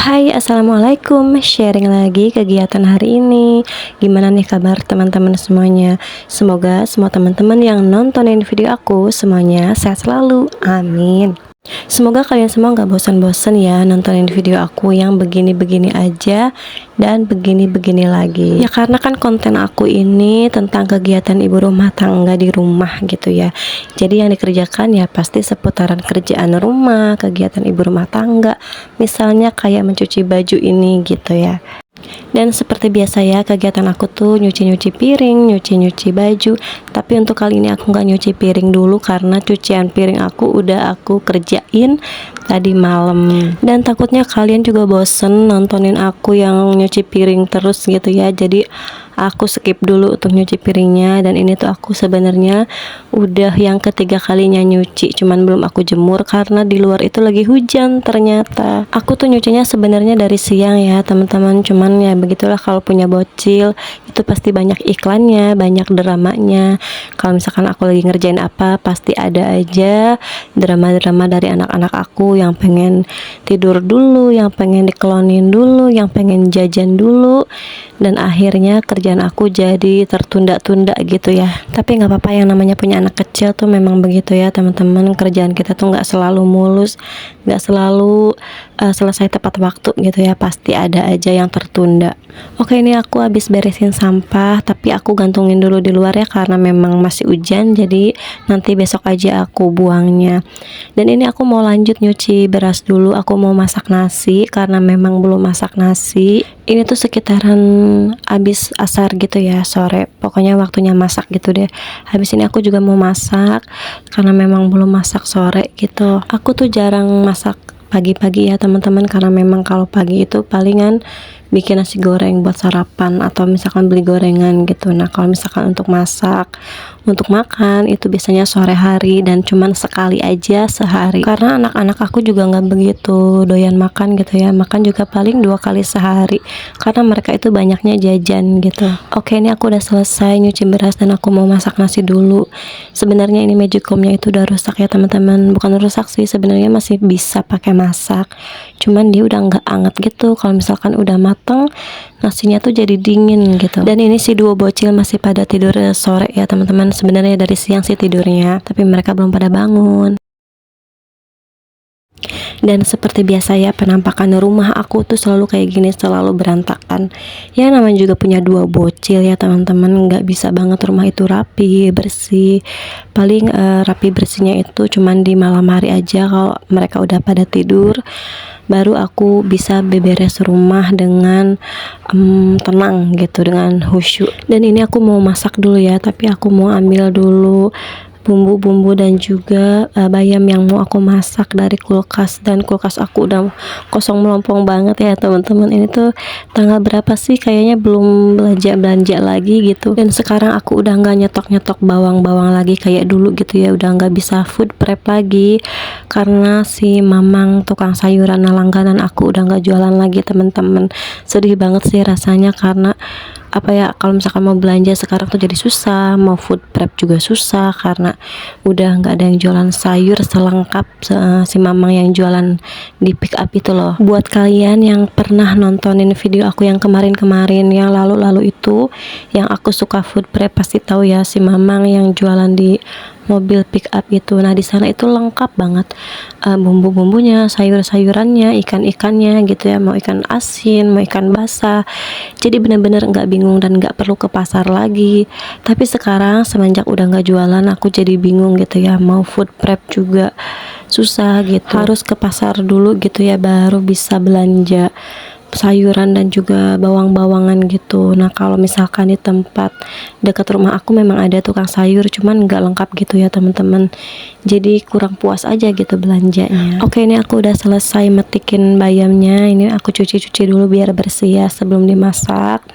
Hai, assalamualaikum. Sharing lagi kegiatan hari ini. Gimana nih kabar teman-teman semuanya? Semoga semua teman-teman yang nontonin video aku semuanya sehat selalu. Amin. Semoga kalian semua nggak bosan-bosan ya nontonin video aku yang begini-begini aja dan begini-begini lagi. Ya karena kan konten aku ini tentang kegiatan ibu rumah tangga di rumah gitu ya. Jadi yang dikerjakan ya pasti seputaran kerjaan rumah, kegiatan ibu rumah tangga. Misalnya kayak mencuci baju ini gitu ya. Dan seperti biasa ya, kegiatan aku tuh nyuci-nyuci piring, nyuci-nyuci baju. Tapi untuk kali ini aku nggak nyuci piring dulu karena cucian piring aku udah aku kerjain tadi malam. Dan takutnya kalian juga bosen nontonin aku yang nyuci piring terus gitu ya. Jadi aku skip dulu untuk nyuci piringnya. Dan ini tuh aku sebenarnya udah yang ketiga kalinya nyuci, cuman belum aku jemur karena di luar itu lagi hujan ternyata. Aku tuh nyucinya sebenarnya dari siang ya teman-teman, cuman ya begitulah kalau punya bocil itu pasti banyak iklannya, banyak dramanya. Kalau misalkan aku lagi ngerjain apa pasti ada aja drama-drama dari anak-anak aku yang pengen tidur dulu, yang pengen dikelonin dulu, yang pengen jajan dulu. Dan akhirnya kerjaan aku jadi tertunda-tunda gitu ya. Tapi nggak apa-apa, yang namanya punya anak kecil tuh memang begitu ya teman-teman. Kerjaan kita tuh nggak selalu mulus, nggak selalu selesai tepat waktu gitu ya. Pasti ada aja yang tertunda. Oke, ini aku habis beresin sampah, tapi aku gantungin dulu di luar ya karena memang masih hujan. Jadi nanti besok aja aku buangnya. Dan ini aku mau lanjut nyuci beras dulu. Aku mau masak nasi karena memang belum masak nasi. Ini tuh sekitaran habis asar gitu ya, sore. Pokoknya waktunya masak gitu deh. Habis ini aku juga mau masak karena memang belum masak sore gitu. Aku tuh jarang masak pagi-pagi ya teman-teman, karena memang kalau pagi itu palingan bikin nasi goreng buat sarapan atau misalkan beli gorengan gitu. Nah kalau misalkan untuk masak, untuk makan itu biasanya sore hari dan cuman sekali aja sehari, karena anak-anak aku juga nggak begitu doyan makan gitu ya. Makan juga paling 2 kali sehari karena mereka itu banyaknya jajan gitu. Oke, ini aku udah selesai nyuci beras dan aku mau masak nasi dulu. Sebenarnya ini magicomnya itu udah rusak ya teman-teman. Bukan rusak sih, sebenarnya masih bisa pakai masak, cuman dia udah nggak anget gitu. Kalau misalkan udah mateng nasinya tuh jadi dingin gitu. Dan ini si duo bocil masih pada tidur sore ya teman-teman. Sebenarnya dari siang sih tidurnya, tapi mereka belum pada bangun. Dan seperti biasa ya, penampakan rumah aku tuh selalu kayak gini, selalu berantakan. Ya namanya juga punya dua bocil ya teman-teman, nggak bisa banget rumah itu rapi, bersih. Paling rapi bersihnya itu cuman di malam hari aja kalau mereka udah pada tidur. Baru aku bisa beberes rumah dengan tenang gitu, dengan khusyuk. Dan ini aku mau masak dulu ya, tapi aku mau ambil dulu bumbu-bumbu dan juga bayam yang mau aku masak dari kulkas. Dan kulkas aku udah kosong melompong banget ya teman-teman. Ini tuh tanggal berapa sih, kayaknya belum belanja lagi gitu. Dan sekarang aku udah nggak nyetok bawang-bawang lagi kayak dulu gitu ya, udah nggak bisa food prep lagi karena si mamang tukang sayuran langganan aku udah nggak jualan lagi teman-teman. Sedih banget sih rasanya, karena apa ya, kalau misalkan mau belanja sekarang tuh jadi susah, mau food prep juga susah karena udah nggak ada yang jualan sayur selengkap si mamang yang jualan di pick up itu loh. Buat kalian yang pernah nontonin video aku yang kemarin-kemarin, yang lalu-lalu itu, yang aku suka food prep, pasti tahu ya si mamang yang jualan di mobil pick up itu. Nah di sana itu lengkap banget bumbu-bumbunya, sayur-sayurannya, ikan-ikannya gitu ya, mau ikan asin, mau ikan basah. Jadi bener-bener nggak bingung dan nggak perlu ke pasar lagi. Tapi sekarang semenjak udah nggak jualan, aku jadi bingung gitu ya, mau food prep juga susah gitu, harus ke pasar dulu gitu ya baru bisa belanja sayuran dan juga bawang-bawangan gitu. Nah kalau misalkan di tempat dekat rumah aku memang ada tukang sayur, cuman nggak lengkap gitu ya teman-teman, jadi kurang puas aja gitu belanjanya. Oke, ini aku udah selesai metikin bayamnya. Ini aku cuci-cuci dulu biar bersih ya sebelum dimasak.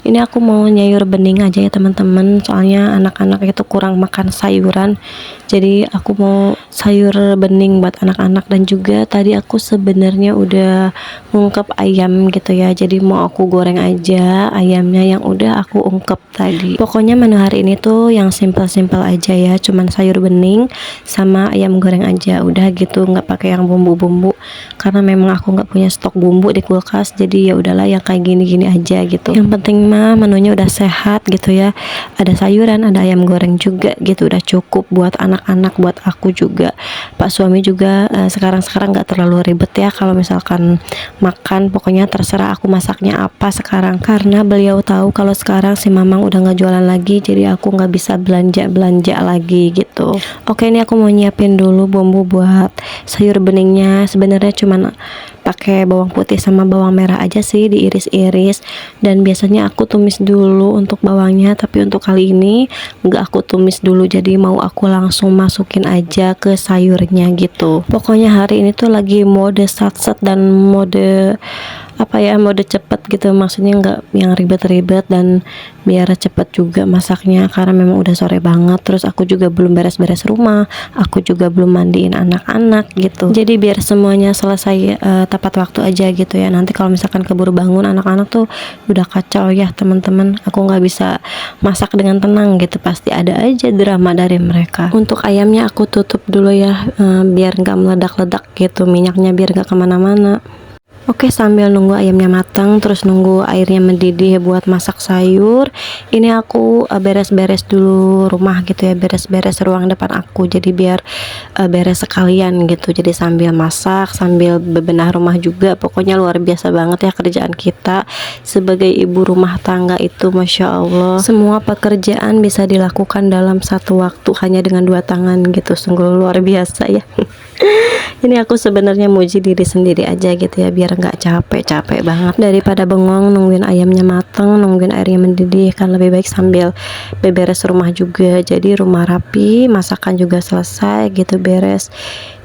Ini aku mau nyayur bening aja ya teman-teman, soalnya anak-anak itu kurang makan sayuran. Jadi aku mau sayur bening buat anak-anak, dan juga tadi aku sebenarnya udah ngungkep ayam gitu ya. Jadi mau aku goreng aja ayamnya yang udah aku ungkep tadi. Pokoknya menu hari ini tuh yang simpel-simpel aja ya, cuman sayur bening sama ayam goreng aja, udah gitu, nggak pakai yang bumbu-bumbu karena memang aku nggak punya stok bumbu di kulkas. Jadi ya udahlah yang kayak gini-gini aja gitu. Yang penting mah menunya udah sehat gitu ya, ada sayuran, ada ayam goreng juga gitu, udah cukup buat anak-anak, buat aku juga. Pak suami juga sekarang nggak terlalu ribet ya kalau misalkan makan, pokoknya terserah aku masaknya apa sekarang, karena beliau tahu kalau sekarang si Mamang udah nggak jualan lagi, jadi aku nggak bisa belanja lagi gitu. Oke, ini aku mau nyiapin dulu bumbu buat sayur beningnya. Sebenarnya cuman pakai bawang putih sama bawang merah aja sih, diiris-iris, dan biasanya aku tumis dulu untuk bawangnya, tapi untuk kali ini nggak aku tumis dulu, jadi mau aku langsung masukin aja ke sayurnya gitu. Pokoknya hari ini tuh lagi mode satset dan mode mode cepet gitu, maksudnya nggak yang ribet-ribet, dan biar cepet juga masaknya karena memang udah sore banget. Terus aku juga belum beres-beres rumah, aku juga belum mandiin anak-anak gitu, jadi biar semuanya selesai tepat waktu aja gitu ya. Nanti kalau misalkan keburu bangun anak-anak tuh udah kacau ya teman-teman, aku nggak bisa masak dengan tenang gitu, pasti ada aja drama dari mereka. Untuk ayamnya aku tutup dulu ya, biar nggak meledak-ledak gitu minyaknya, biar nggak kemana-mana. Oke, sambil nunggu ayamnya matang, terus nunggu airnya mendidih buat masak sayur, ini aku beres-beres dulu rumah gitu ya, beres-beres ruang depan aku, jadi biar beres sekalian gitu. Jadi sambil masak, sambil bebenah rumah juga. Pokoknya luar biasa banget ya kerjaan kita sebagai ibu rumah tangga itu, Masya Allah. Semua pekerjaan bisa dilakukan dalam satu waktu hanya dengan dua tangan gitu, sungguh luar biasa ya. Ini aku sebenarnya muji diri sendiri aja gitu ya, biar nggak capek banget. Daripada bengong nungguin ayamnya matang, nungguin airnya mendidih, kan lebih baik sambil beberes rumah juga. Jadi rumah rapi, masakan juga selesai gitu, beres.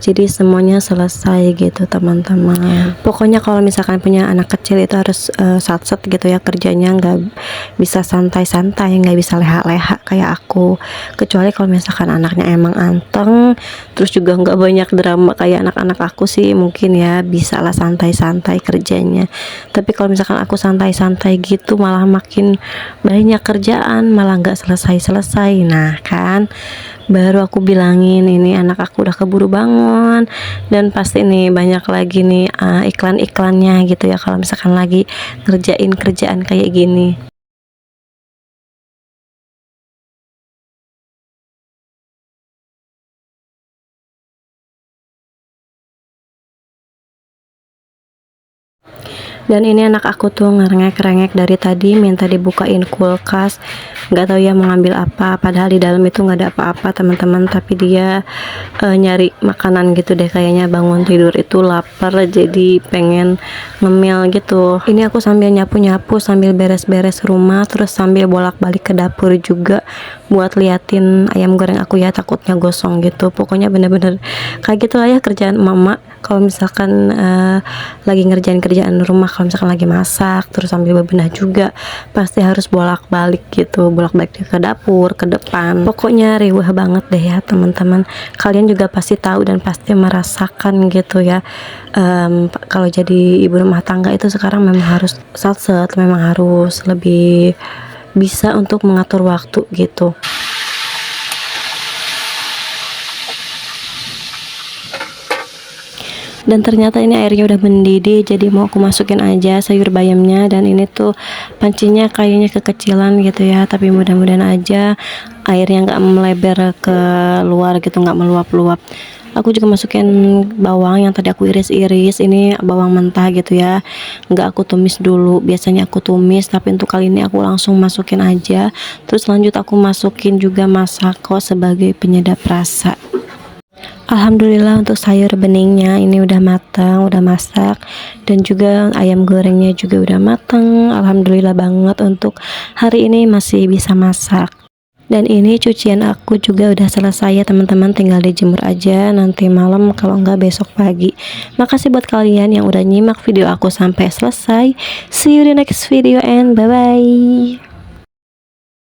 Jadi semuanya selesai gitu teman-teman. Pokoknya kalau misalkan punya anak kecil itu harus satset gitu ya kerjanya, nggak bisa santai-santai, nggak bisa leha-leha kayak aku. Kecuali kalau misalkan anaknya emang anteng, terus juga nggak banyak drama kayak anak-anak aku sih, mungkin ya bisa lah santai-santai kerjanya. Tapi kalau misalkan aku santai-santai gitu malah makin banyak kerjaan, malah nggak selesai-selesai. Nah kan, baru aku bilangin ini anak aku udah keburu bangun, dan pasti nih banyak lagi nih iklan-iklannya gitu ya kalau misalkan lagi ngerjain kerjaan kayak gini. Dan ini anak aku tuh ngerengek-rengek dari tadi, minta dibukain kulkas, nggak tahu ya mau ngambil apa, padahal di dalam itu nggak ada apa-apa teman-teman, tapi dia nyari makanan gitu deh kayaknya, bangun tidur itu lapar jadi pengen ngemil gitu. Ini aku sambil nyapu-nyapu, sambil beres-beres rumah, terus sambil bolak-balik ke dapur juga buat liatin ayam goreng aku ya, takutnya gosong gitu. Pokoknya bener-bener kayak gitu lah ya kerjaan mama kalau misalkan lagi ngerjain kerjaan rumah. Kalau misalkan lagi masak terus sambil bebenah juga pasti harus bolak-balik gitu, bolak-balik ke dapur, ke depan. Pokoknya riwah banget deh ya teman-teman. Kalian juga pasti tahu dan pasti merasakan gitu ya, kalau jadi ibu rumah tangga itu sekarang memang harus satset, memang harus lebih bisa untuk mengatur waktu gitu. Dan ternyata ini airnya udah mendidih, jadi mau aku masukin aja sayur bayamnya. Dan ini tuh pancinya kayaknya kekecilan gitu ya, tapi mudah-mudahan aja airnya nggak melebar ke luar gitu, nggak meluap-luap. Aku juga masukin bawang yang tadi aku iris-iris, ini bawang mentah gitu ya, nggak aku tumis dulu, biasanya aku tumis, tapi untuk kali ini aku langsung masukin aja. Terus lanjut aku masukin juga masako sebagai penyedap rasa. Alhamdulillah untuk sayur beningnya ini udah matang, udah masak, dan juga ayam gorengnya juga udah matang. Alhamdulillah banget untuk hari ini masih bisa masak. Dan ini cucian aku juga udah selesai ya teman-teman, tinggal dijemur aja nanti malam, kalau enggak besok pagi. Makasih buat kalian yang udah nyimak video aku sampai selesai. See you di next video and bye bye.